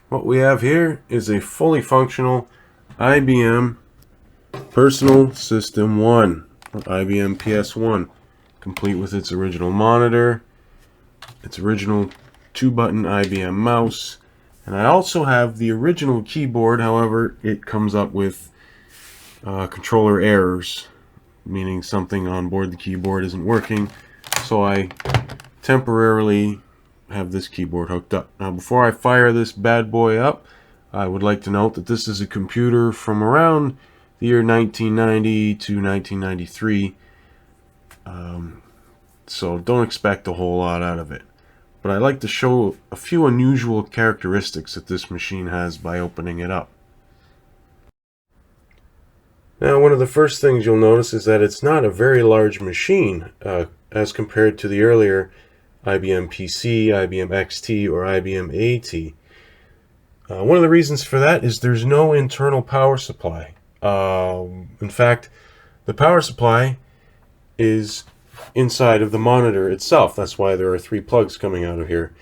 What we have here is a fully functional IBM Personal System 1, or IBM PS1, complete with its original monitor, its original 2-button IBM mouse, and I also have the original keyboard. However, it comes up with controller errors, meaning something on board the keyboard isn't working, so I temporarily have this keyboard hooked up. Now, before I fire this bad boy up, I would like to note that this is a computer from around the year 1990 to 1993, so don't expect a whole lot out of it. But I'd like to show a few unusual characteristics that this machine has by opening it up. Now, one of the first things you'll notice is that it's not a very large machine as compared to the earlier IBM PC, IBM XT, or IBM AT. One of the reasons for that is there's no internal power supply. In fact, the power supply is inside of the monitor itself. That's why there are 3 plugs coming out of here.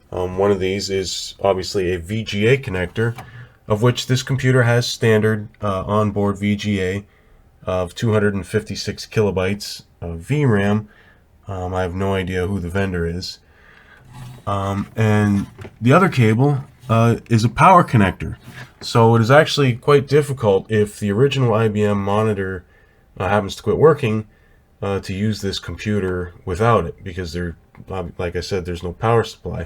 One of these is obviously a VGA connector, of which this computer has standard onboard VGA of 256 kilobytes of VRAM. I have no idea who the vendor is. And the other cable is a power connector. So it is actually quite difficult if the original IBM monitor happens to quit working to use this computer without it, because like I said, there's no power supply.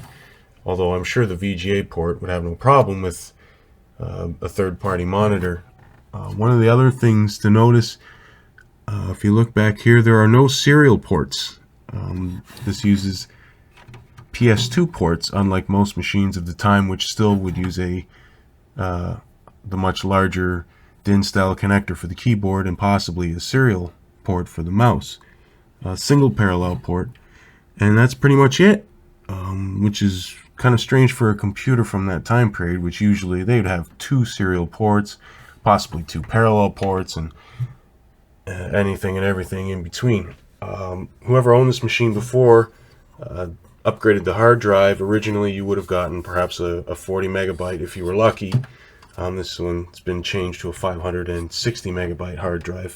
Although I'm sure the VGA port would have no problem with a third-party monitor. One of the other things to notice, if you look back here, there are no serial ports. This uses PS2 ports, unlike most machines of the time, which still would use the much larger DIN-style connector for the keyboard and possibly a serial port for the mouse. A single parallel port, and that's pretty much it, which is kind of strange for a computer from that time period, which usually they'd have 2 serial ports, possibly 2 parallel ports, and anything and everything in between. Whoever owned this machine before upgraded the hard drive. Originally you would have gotten perhaps a 40 megabyte if you were lucky. This one's been changed to a 560 megabyte hard drive,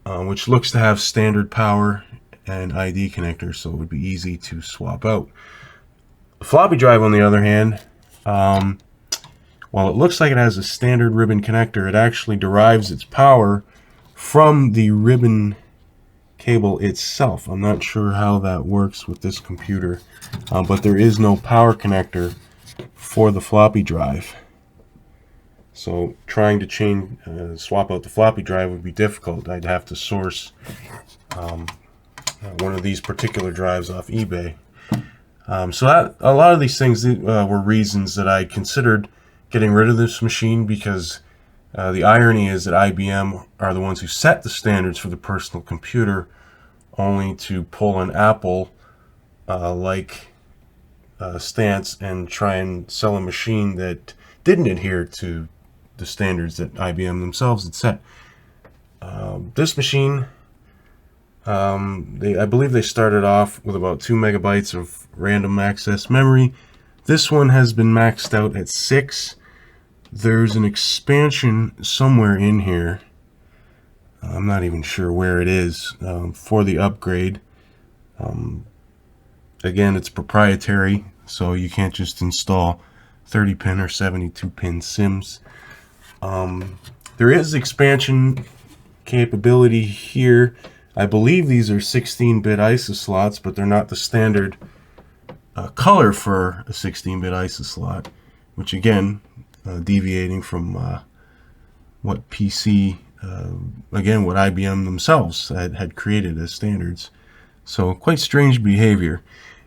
which looks to have standard power and ID connectors, so it would be easy to swap out. The floppy drive, on the other hand, while it looks like it has a standard ribbon connector, it actually derives its power from the ribbon cable itself. I'm not sure how that works with this computer, but there is no power connector for the floppy drive. So trying to swap out the floppy drive would be difficult. I'd have to source one of these particular drives off eBay. So a lot of these things were reasons that I considered getting rid of this machine, because the irony is that IBM are the ones who set the standards for the personal computer, only to pull an Apple like stance and try and sell a machine that didn't adhere to the standards that IBM themselves had set. This machine, I believe they started off with about 2 megabytes of random access memory. This one has been maxed out at 6. There's an expansion somewhere in here. I'm not even sure where it is for the upgrade. Again, it's proprietary, so you can't just install 30-pin or 72-pin SIMs. There is expansion capability here. I believe these are 16-bit ISA slots, but they're not the standard color for a 16-bit ISA slot, which again, deviating from what PC, again, what IBM themselves had created as standards. So quite strange behavior,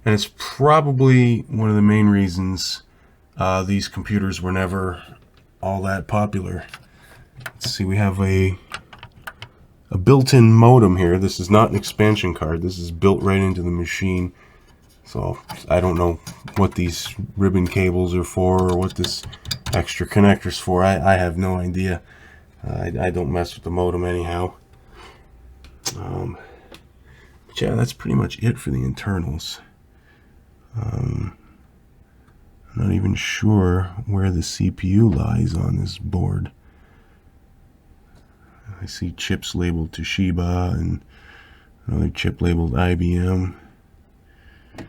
and it's probably one of the main reasons these computers were never all that popular. Let's see, we have a built-in modem here. This is not an expansion card. This is built right into the machine. So I don't know what these ribbon cables are for, or what this extra connector's for. I have no idea. I don't mess with the modem anyhow. But yeah, that's pretty much it for the internals. I'm Not even sure where the CPU lies on this board. I see chips labeled Toshiba and another chip labeled IBM. I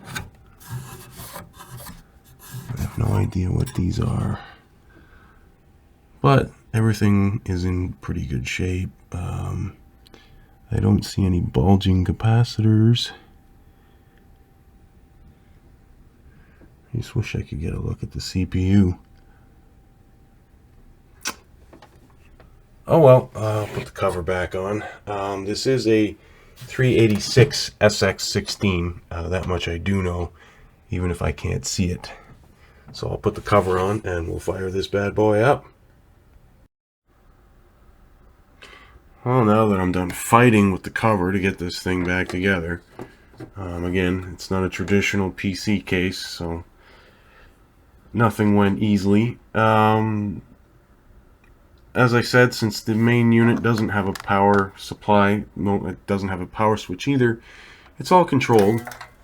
have no idea what these are. But everything is in pretty good shape. I don't see any bulging capacitors. I just wish I could get a look at the CPU. Oh well, I'll put the cover back on. This is a 386 SX16. That much I do know, even if I can't see it. So I'll put the cover on and we'll fire this bad boy up. Well, now that I'm done fighting with the cover to get this thing back together, again, it's not a traditional PC case, so nothing went easily. As I said, since the main unit doesn't have a power supply, no, it doesn't have a power switch either, it's all controlled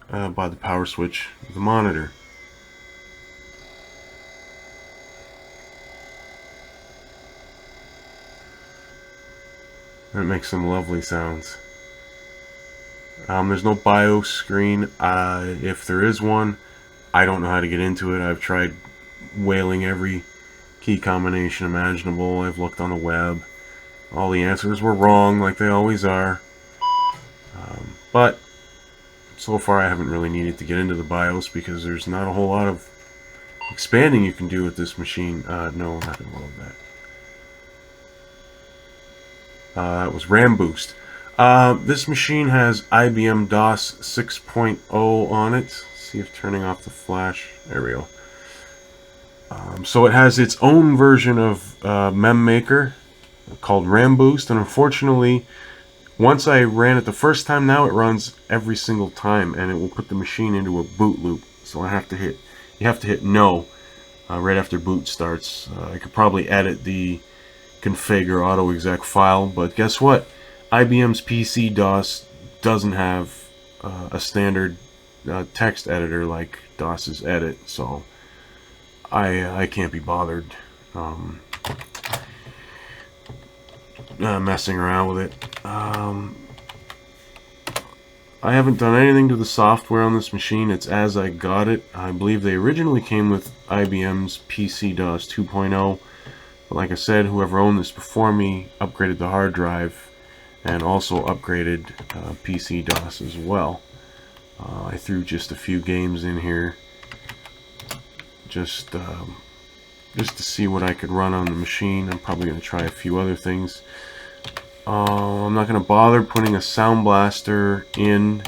by the power switch of the monitor. And it makes some lovely sounds. There's no BIOS screen. If there is one, I don't know how to get into it. I've tried whaling every key combination imaginable. I've looked on the web. All the answers were wrong, like they always are. But so far I haven't really needed to get into the BIOS because there's not a whole lot of expanding you can do with this machine. No, I'm not going to load that. That was RAM Boost. This machine has IBM DOS 6.0 on it. Let's see if turning off the flash. There we go. So it has its own version of MemMaker called RAM Boost, and unfortunately, once I ran it the first time, now it runs every single time, and it will put the machine into a boot loop. So you have to hit no right after boot starts. I could probably edit the config or auto exec file, but guess what? IBM's PC DOS doesn't have a standard text editor like DOS's edit, so I can't be bothered messing around with it. I haven't done anything to the software on this machine. It's as I got it. I believe they originally came with IBM's PC DOS 2.0. But like I said, whoever owned this before me upgraded the hard drive and also upgraded PC DOS as well. I threw just a few games in here just to see what I could run on the machine. I'm probably going to try a few other things. I'm not going to bother putting a Sound Blaster in.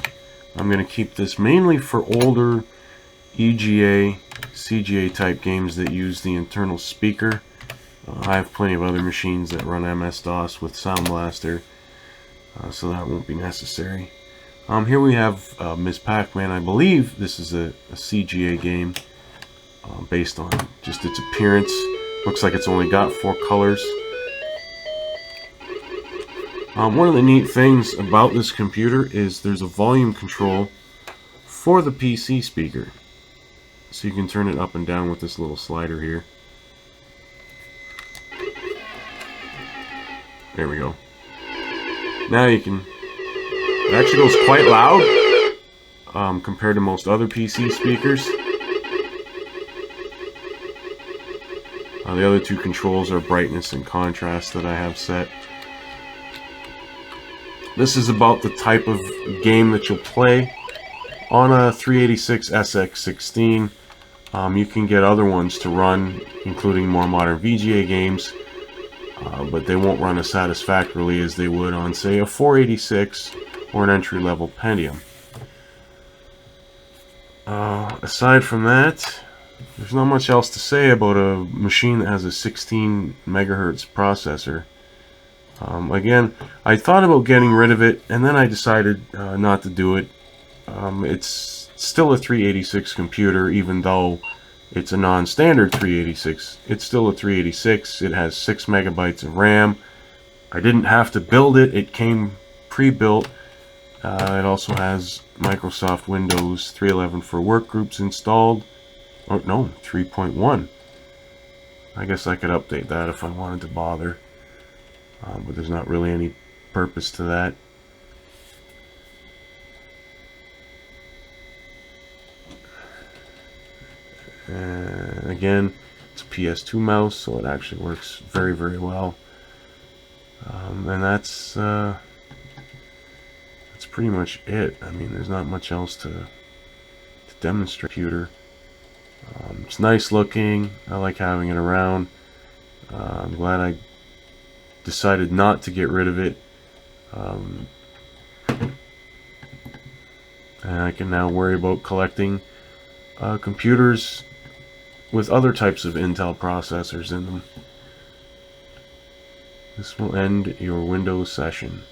I'm going to keep this mainly for older EGA, CGA type games that use the internal speaker. I have plenty of other machines that run MS-DOS with Sound Blaster, so that won't be necessary. Here we have Ms. Pac-Man. I believe this is a CGA game based on just its appearance. Looks like it's only got 4 colors. One of the neat things about this computer is there's a volume control for the PC speaker. So you can turn it up and down with this little slider here. There we go. Now you can... It actually goes quite loud compared to most other PC speakers. The other two controls are brightness and contrast that I have set. This is about the type of game that you'll play on a 386 SX16. You can get other ones to run, including more modern VGA games, but they won't run as satisfactorily as they would on, say, a 486 or an entry-level Pentium. Aside from that, there's not much else to say about a machine that has a 16 megahertz processor. Again, I thought about getting rid of it, and then I decided not to do it. It's still a 386 computer, even though it's a non-standard 386. It's still a 386. It has 6 megabytes of RAM. I didn't have to build it. It came pre-built. It also has Microsoft Windows 3.11 for Workgroups installed. Oh no, 3.1. I guess I could update that if I wanted to bother, but there's not really any purpose to that. And again, it's a PS2 mouse, so it actually works very, very well. And that's pretty much it. I mean, there's not much else to demonstrate. Computer. It's nice looking. I like having it around. I'm glad I decided not to get rid of it. And I can now worry about collecting computers with other types of Intel processors in them. This will end your Windows session.